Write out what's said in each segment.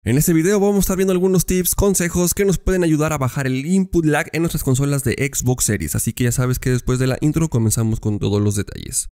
En este video vamos a estar viendo algunos tips, consejos que nos pueden ayudar a bajar el input lag en nuestras consolas de Xbox Series, así que ya sabes que después de la intro comenzamos con todos los detalles.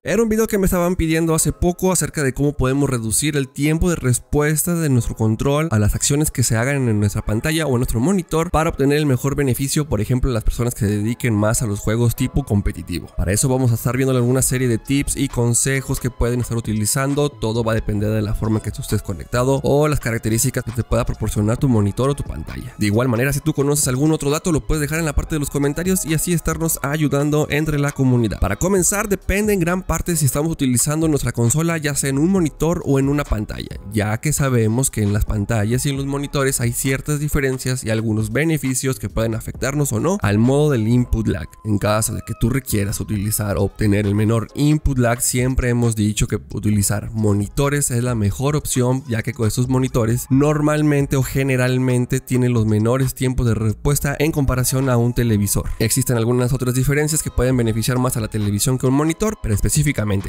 Era un video que me estaban pidiendo hace poco acerca de cómo podemos reducir el tiempo de respuesta de nuestro control a las acciones que se hagan en nuestra pantalla o en nuestro monitor para obtener el mejor beneficio, por ejemplo, las personas que se dediquen más a los juegos tipo competitivo. Para eso vamos a estar viendo alguna serie de tips y consejos que pueden estar utilizando. Todo va a depender de la forma en que tú estés conectado o las características que te pueda proporcionar tu monitor o tu pantalla. De igual manera, si tú conoces algún otro dato, lo puedes dejar en la parte de los comentarios y así estarnos ayudando entre la comunidad. Para comenzar, depende en gran parte si estamos utilizando nuestra consola ya sea en un monitor o en una pantalla, ya que sabemos que en las pantallas y en los monitores hay ciertas diferencias y algunos beneficios que pueden afectarnos o no al modo del input lag. En caso de que tú requieras utilizar o obtener el menor input lag, siempre hemos dicho que utilizar monitores es la mejor opción, ya que con estos monitores normalmente o generalmente tienen los menores tiempos de respuesta en comparación a un televisor. Existen algunas otras diferencias que pueden beneficiar más a la televisión que a un monitor, pero específicamente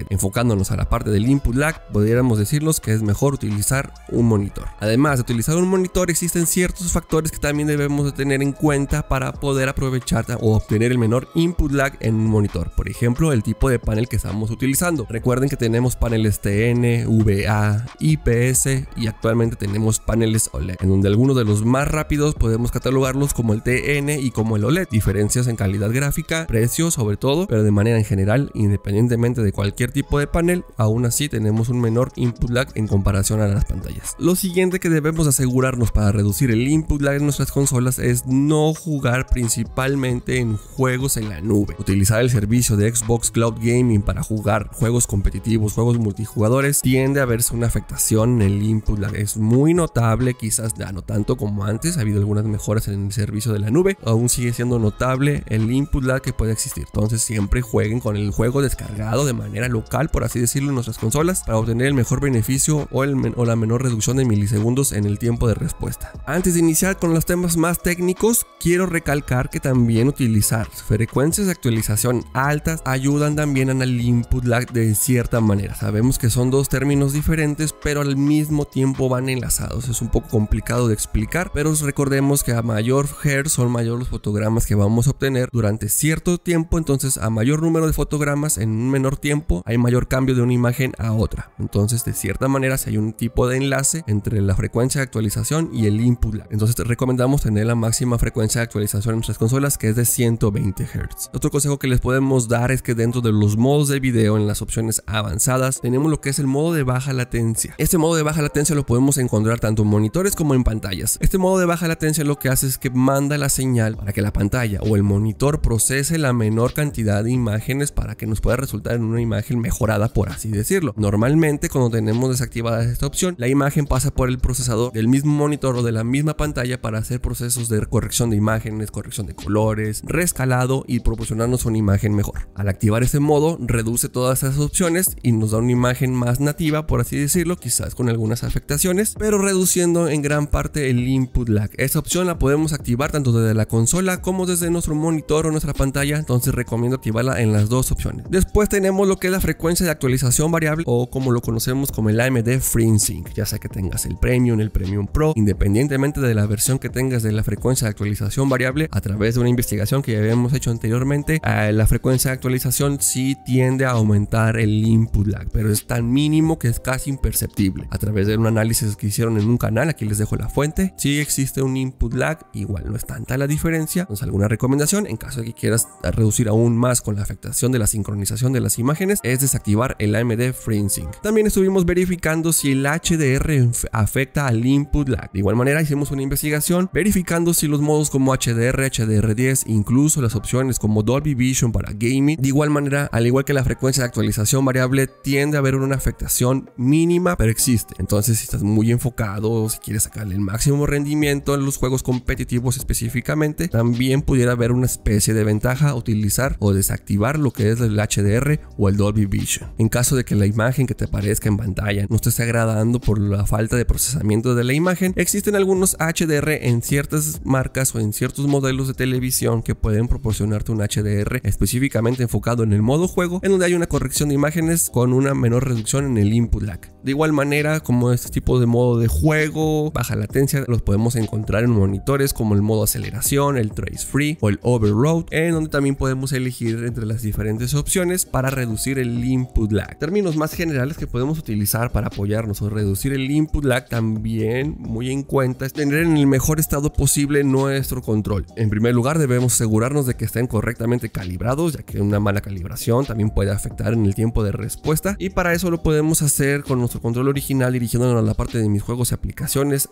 enfocándonos a la parte del input lag, podríamos decirnos que es mejor utilizar un monitor. Además de utilizar un monitor, existen ciertos factores que también debemos de tener en cuenta para poder aprovechar o obtener el menor input lag en un monitor. Por ejemplo, el tipo de panel que estamos utilizando. Recuerden que tenemos paneles TN, VA, IPS y actualmente tenemos paneles OLED, en donde algunos de los más rápidos podemos catalogarlos como el TN y como el OLED. Diferencias en calidad gráfica, precio sobre todo, pero de manera en general, independientemente de cualquier tipo de panel, aún así tenemos un menor input lag en comparación a las pantallas. Lo siguiente que debemos asegurarnos para reducir el input lag en nuestras consolas es no jugar principalmente en juegos en la nube. Utilizar el servicio de Xbox Cloud Gaming para jugar juegos competitivos, juegos multijugadores, tiende a verse una afectación en el input lag. Es muy notable, quizás ya no tanto como antes, ha habido algunas mejoras en el servicio de la nube, aún sigue siendo notable el input lag que puede existir. Entonces siempre jueguen con el juego descargado de manera local, por así decirlo, en nuestras consolas para obtener el mejor beneficio o la menor reducción de milisegundos en el tiempo de respuesta. Antes de iniciar con los temas más técnicos, quiero recalcar que también utilizar frecuencias de actualización altas ayudan también al input lag de cierta manera. Sabemos que son dos términos diferentes, pero al mismo tiempo van enlazados. Es un poco complicado de explicar, pero recordemos que a mayor hertz son mayor los fotogramas que vamos a obtener durante cierto tiempo, entonces a mayor número de fotogramas en un menor tiempo hay mayor cambio de una imagen a otra. Entonces de cierta manera si hay un tipo de enlace entre la frecuencia de actualización y el input lag. Entonces te recomendamos tener la máxima frecuencia de actualización en nuestras consolas, que es de 120 Hz. Otro consejo que les podemos dar es que dentro de los modos de video, en las opciones avanzadas, tenemos lo que es el modo de baja latencia. Este modo de baja latencia lo podemos encontrar tanto en monitores como en pantallas. Este modo de baja latencia lo que hace es que manda la señal para que la pantalla o el monitor procese la menor cantidad de imágenes para que nos pueda resultar en una imagen mejorada, por así decirlo. Normalmente cuando tenemos desactivada esta opción, la imagen pasa por el procesador del mismo monitor o de la misma pantalla para hacer procesos de corrección de imágenes, corrección de colores, rescalado y proporcionarnos una imagen mejor. Al activar este modo, reduce todas esas opciones y nos da una imagen más nativa, por así decirlo, quizás con algunas afectaciones, pero reduciendo en gran parte el input lag. Esta opción la podemos activar tanto desde la consola como desde nuestro monitor o nuestra pantalla, entonces recomiendo activarla en las dos opciones. Después tenemos lo que es la frecuencia de actualización variable, o como lo conocemos como el AMD FreeSync, ya sea que tengas el Premium Pro, independientemente de la versión que tengas de la frecuencia de actualización variable. A través de una investigación que ya habíamos hecho anteriormente, la frecuencia de actualización sí tiende a aumentar el input lag, pero es tan mínimo que es casi imperceptible. A través de un análisis que hicieron en un canal, aquí les dejo la fuente, sí existe un input lag, igual no es tanta la diferencia. Entonces alguna recomendación en caso de que quieras reducir aún más con la afectación de la sincronización de las imágenes es desactivar el AMD FreeSync. También estuvimos verificando si el HDR afecta al input lag. De igual manera hicimos una investigación verificando si los modos como HDR, HDR10, incluso las opciones como Dolby Vision para gaming, de igual manera, al igual que la frecuencia de actualización variable, tiende a haber una afectación mínima, pero existe. Entonces si estás muy enfocado, si quieres sacarle el máximo rendimiento en los juegos competitivos específicamente, también pudiera haber una especie de ventaja utilizar o desactivar lo que es el HDR o el Dolby Vision. En caso de que la imagen que te aparezca en pantalla no te esté agradando por la falta de procesamiento de la imagen, existen algunos HDR en ciertas marcas o en ciertos modelos de televisión que pueden proporcionarte un HDR específicamente enfocado en el modo juego, en donde hay una corrección de imágenes con una menor reducción en el input lag. De igual manera, como este tipo de modo de juego, baja latencia, los podemos encontrar en monitores como el modo aceleración, el trace free o el overrode, en donde también podemos elegir entre las diferentes opciones para reducir el input lag. Términos más generales que podemos utilizar para apoyarnos o reducir el input lag también muy en cuenta es tener en el mejor estado posible nuestro control. En primer lugar, debemos asegurarnos de que estén correctamente calibrados, ya que una mala calibración también puede afectar en el tiempo de respuesta, y para eso lo podemos hacer con nuestro control original dirigiéndonos a la parte de mis juegos y aplicaciones,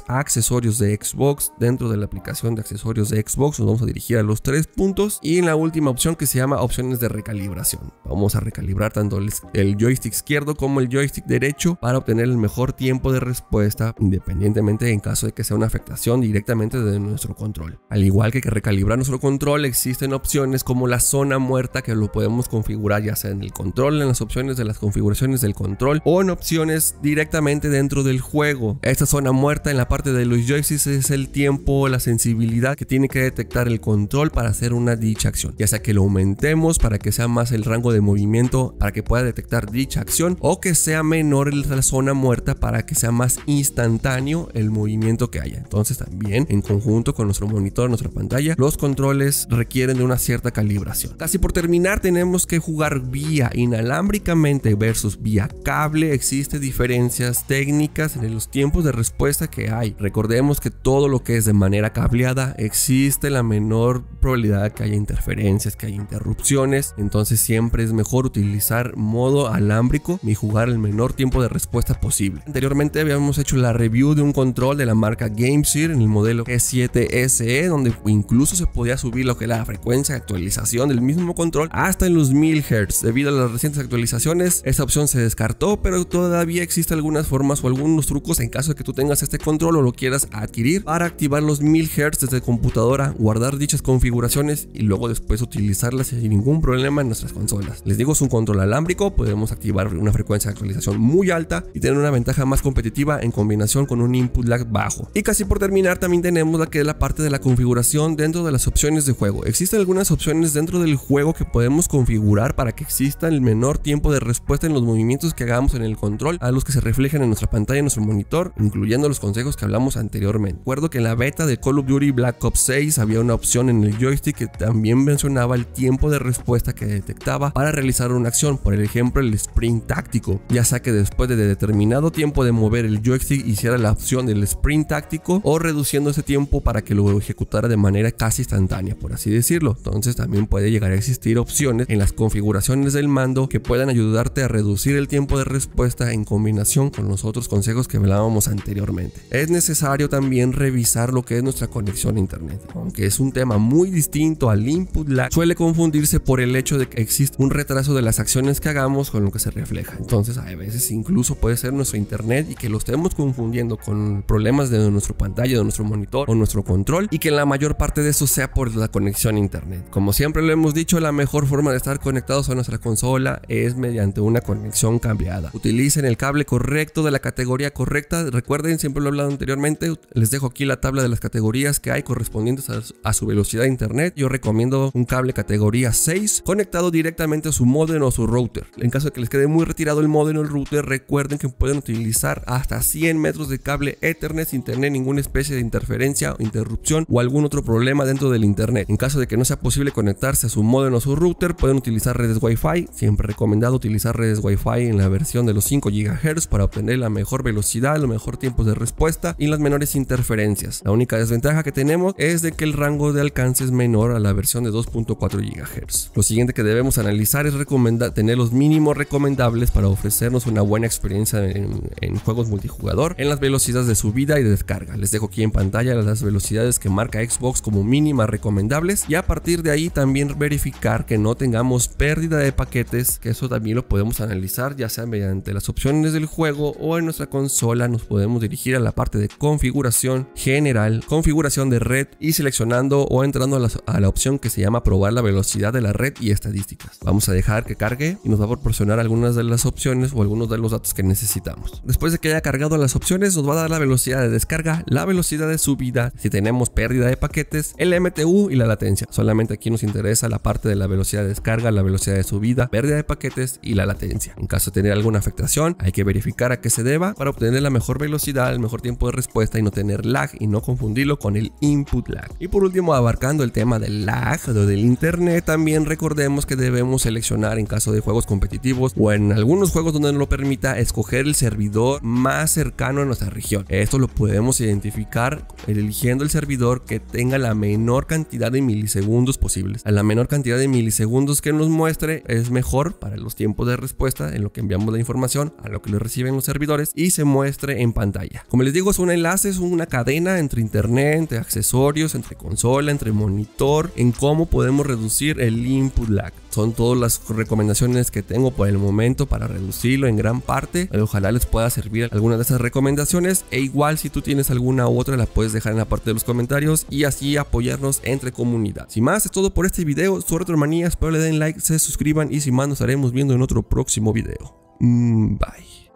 accesorios de Xbox. Dentro de la aplicación de accesorios de Xbox nos vamos a dirigir a los 3 puntos y en la última opción que se llama opciones de recalibración. Vamos a recalibrar tanto el joystick izquierdo como el joystick derecho para obtener el mejor tiempo de respuesta, independientemente en caso de que sea una afectación directamente de nuestro control. Al igual que recalibrar nuestro control, existen opciones como la zona muerta que lo podemos configurar ya sea en el control, en las opciones de las configuraciones del control o en opciones directamente dentro del juego. Esta zona muerta en la parte de los joysticks es el tiempo, la sensibilidad que tiene que detectar el control para hacer una dicha acción, ya sea que lo aumentemos para que sea más el rango de movimiento para que pueda detectar dicha acción, o que sea menor la zona muerta para que sea más instantáneo el movimiento que haya. Entonces también en conjunto con nuestro monitor, nuestra pantalla, los controles requieren de una cierta calibración. Casi por terminar, tenemos que jugar vía inalámbricamente versus vía cable. Existen diferencias técnicas en los tiempos de respuesta que hay. Recordemos que todo lo que es de manera cableada existe la menor probabilidad de que haya interferencias, que haya interrupciones, entonces siempre es mejor utilizar modo alámbrico y jugar el menor tiempo de respuesta posible. Anteriormente habíamos hecho la review de un control de la marca GameSeer en el modelo G7 SE, donde incluso se podía subir lo que es la frecuencia de actualización del mismo control hasta en los 1000 Hz. Debido a las recientes actualizaciones, esta opción se descartó, pero todavía existen algunas formas o algunos trucos en caso de que tú tengas este control o lo quieras adquirir para activar los 1000 Hz desde computadora, guardar dichas configuraciones y luego después utilizarlas sin ningún problema en nuestras consolas. Les digo, es un control alámbrico, podemos activar una frecuencia de actualización muy alta y tener una ventaja más competitiva en combinación con un input lag bajo. Y casi por terminar, también tenemos la que es la parte de la configuración dentro de las opciones de juego. Existen algunas opciones dentro del juego que podemos configurar para que exista el menor tiempo de respuesta en los movimientos que hagamos en el control a los que se reflejan en nuestra pantalla, en nuestro monitor, incluyendo los consejos que hablamos anteriormente. Recuerdo que en la beta de Call of Duty Black Ops 6 había una opción en el joystick que también mencionaba el tiempo de respuesta que detectaba para realizar una acción, por ejemplo el sprint táctico, ya sea que después de determinado tiempo de mover el joystick hiciera la opción del sprint táctico o reduciendo ese tiempo para que lo ejecutara de manera casi instantánea, por así decirlo. Entonces también puede llegar a existir opciones en las configuraciones del mando que puedan ayudarte a reducir el tiempo de respuesta en combinación con los otros consejos que hablábamos anteriormente. Es necesario también revisar lo que es nuestra conexión a internet, aunque es un tema muy distinto al input lag, suele confundirse por el hecho de que existe un retraso de las acciones que hagamos con lo que se refleja. Entonces a veces incluso puede ser nuestro internet y que lo estemos confundiendo con problemas de nuestra pantalla, de nuestro monitor o nuestro control, y que la mayor parte de eso sea por la conexión a internet. Como siempre lo hemos dicho, la mejor forma de estar conectados a nuestra consola es mediante una conexión cableada. Utilicen el cable correcto de la categoría correcta. Recuerden, siempre lo he hablado anteriormente, les dejo aquí la tabla de las categorías que hay correspondientes a su velocidad de internet. Yo recomiendo un cable categoría 6 conectado directamente a su módem o su router. En caso de que les quede muy retirado el módem o el router, recuerden que pueden utilizar hasta 100 metros de cable Ethernet sin tener ninguna especie de interferencia o interrupción o algún otro problema dentro del internet. En caso de que no sea posible conectarse a su módem o su router, pueden utilizar redes Wi-Fi. Siempre recomendado utilizar redes Wi-Fi en la versión de los 5 GHz para obtener la mejor velocidad, los mejores tiempos de respuesta y las menores interferencias. La única desventaja que tenemos es de que el rango de alcance es menor a la versión de 2.4 GHz. Lo siguiente que debemos analizar es tener los mínimos recomendables para ofrecernos una buena experiencia en juegos multijugador en las velocidades de subida y de descarga. Les dejo aquí en pantalla las velocidades que marca Xbox como mínimas recomendables, y a partir de ahí también verificar que no tengamos pérdida de paquetes, que eso también lo podemos analizar ya sea mediante las opciones del juego o en nuestra consola nos podemos dirigir a la parte de configuración general, configuración de red y seleccionando o entrando a la opción que se llama probar la velocidad de la red y estadísticas. Vamos a dejar que cargue y nos va a proporcionar algunas de las opciones o algunos de los datos que necesitamos. Después de que haya cargado las opciones nos va a dar la velocidad de descarga, la velocidad de subida, si tenemos pérdida de paquetes, el MTU y la latencia. Solamente aquí nos interesa la parte de la velocidad de descarga, la velocidad de subida, pérdida de paquetes y la latencia. En caso de tener alguna afectación hay que verificar a qué se deba para obtener la mejor velocidad, el mejor tiempo de respuesta y no tener lag y no confundirlo con el input lag. Y por último, abarcando el tema del lag o del internet, también recordemos que debemos seleccionar en caso de juegos competitivos o en algunos juegos donde nos lo permita escoger el servidor más cercano a nuestra región. Esto lo podemos identificar eligiendo el servidor que tenga la menor cantidad de milisegundos posibles. A la menor cantidad de milisegundos que nos muestre es mejor para los tiempos de respuesta en lo que enviamos la información a lo que lo reciben los servidores y se muestre en pantalla. Como les digo, es un enlace, es una cadena entre internet, entre accesorios, entre consola, entre monitor, en cómo podemos reducir el input lag. Son todas las recomendaciones que tengo por el momento para reducirlo en gran parte. Ojalá les pueda servir alguna de esas recomendaciones, e igual si tú tienes alguna u otra la puedes dejar en la parte de los comentarios y así apoyarnos entre comunidad. Sin más, es todo por este video. Soy Retromanía, espero le den like, se suscriban y sin más nos estaremos viendo en otro próximo video. Bye.